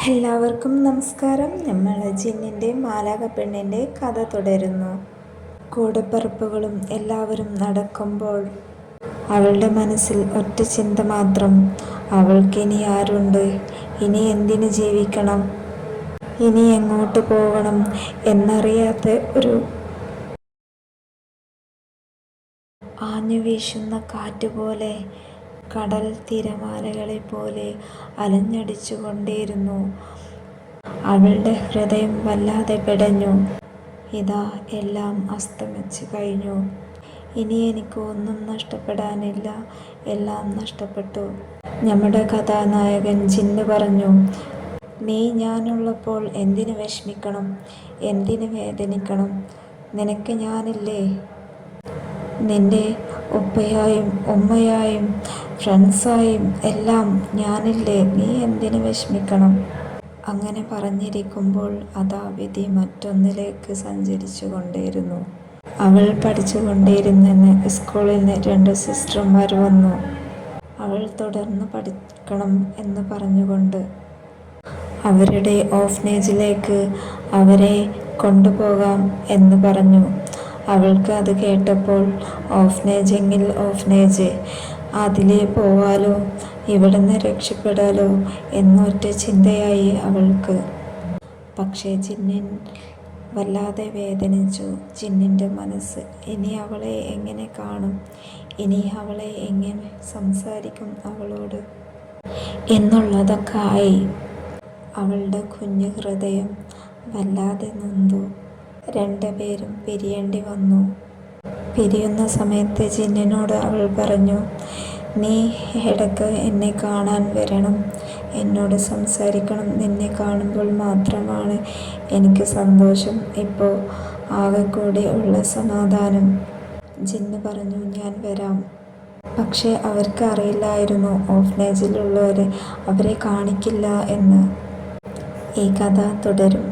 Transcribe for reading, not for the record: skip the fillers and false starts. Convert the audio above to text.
എല്ലാവർക്കും നമസ്കാരം. നമ്മൾ ജിന്നിൻ്റെ മാലാഖ പെണ്ണിൻ്റെ കഥ തുടരുന്നു. കൂടപ്പിറപ്പുകളും എല്ലാവരും നടക്കുമ്പോൾ അവളുടെ മനസ്സിൽ ഒറ്റ ചിന്ത മാത്രം. അവൾക്കിനി ആരുണ്ട്? ഇനി എന്തിനു ജീവിക്കണം? ഇനി എങ്ങോട്ട് പോകണം എന്നറിയാത്ത ഒരു ആഞ്ഞുവീശുന്ന കാറ്റുപോലെ, കടൽ തിരമാലകളെ പോലെ അലഞ്ഞടിച്ചുകൊണ്ടേയിരുന്നു. അവളുടെ ഹൃദയം വല്ലാതെ പിടഞ്ഞു. ഇതാ എല്ലാം അസ്തമിച്ച് കഴിഞ്ഞു. ഇനി എനിക്ക് ഒന്നും നഷ്ടപ്പെടാനില്ല. എല്ലാം നഷ്ടപ്പെട്ടു. നമ്മുടെ കഥാനായകൻ ജിന്ന് പറഞ്ഞു, നീ ഞാനുള്ളപ്പോൾ എന്തിനു വിഷമിക്കണം? എന്തിനു വേദനിക്കണം? നിനക്ക് ഞാനില്ലേ? നിന്റെ ഉപ്പയായും ഉമ്മയായും ഫ്രണ്ട്സായും എല്ലാം ഞാനില്ലേ? നീ എന്തിനു വിഷമിക്കണം? അങ്ങനെ പറഞ്ഞിരിക്കുമ്പോൾ അതാ വിധി മറ്റൊന്നിലേക്ക് സഞ്ചരിച്ചു കൊണ്ടേയിരുന്നു. അവൾ പഠിച്ചുകൊണ്ടേയിരുന്ന സ്കൂളിൽ നിന്ന് 2 സിസ്റ്റർമാർ വന്നു. അവൾ തുടർന്ന് പഠിക്കണം എന്ന് പറഞ്ഞുകൊണ്ട് അവരുടെ ഓഫ്നേജിലേക്ക് അവരെ കൊണ്ടുപോകാം എന്ന് പറഞ്ഞു. അവൾക്ക് അത് കേട്ടപ്പോൾ ഓഫ്നേജെങ്കിൽ ഓഫ്നേജ്, അതിലേ പോവാലോ, ഇവിടുന്ന് രക്ഷപ്പെടാലോ എന്നൊറ്റ ചിന്തയായി അവൾക്ക്. പക്ഷേ ജിന്നിൻ വല്ലാതെ വേദനിച്ചു. ജിന്നിൻ്റെ മനസ്സ്. ഇനി അവളെ എങ്ങനെ കാണും? ഇനി അവളെ എങ്ങനെ സംസാരിക്കും അവളോട് എന്നുള്ളതൊക്കെ ആയി. അവളുടെ കുഞ്ഞു ഹൃദയം വല്ലാതെ നൊന്തു. 2 പേരും പിരിയേണ്ടി വന്നു. പിരിയുന്ന സമയത്ത് ജിന്നിനോട് അവൾ പറഞ്ഞു, നീ ഇടയ്ക്ക് എന്നെ കാണാൻ വരണം, എന്നോട് സംസാരിക്കണം. നിന്നെ കാണുമ്പോൾ മാത്രമാണ് എനിക്ക് സന്തോഷം. ഇപ്പോൾ ആകെ കൂടി ഉള്ള സമാധാനം. ജിന്ന് പറഞ്ഞു, ഞാൻ വരാം. പക്ഷേ അവർക്ക് അറിയില്ലായിരുന്നു ഓഫ്നേജിലുള്ളവരെ അവരെ കാണിക്കില്ല എന്ന്. ഈ കഥ തുടരും.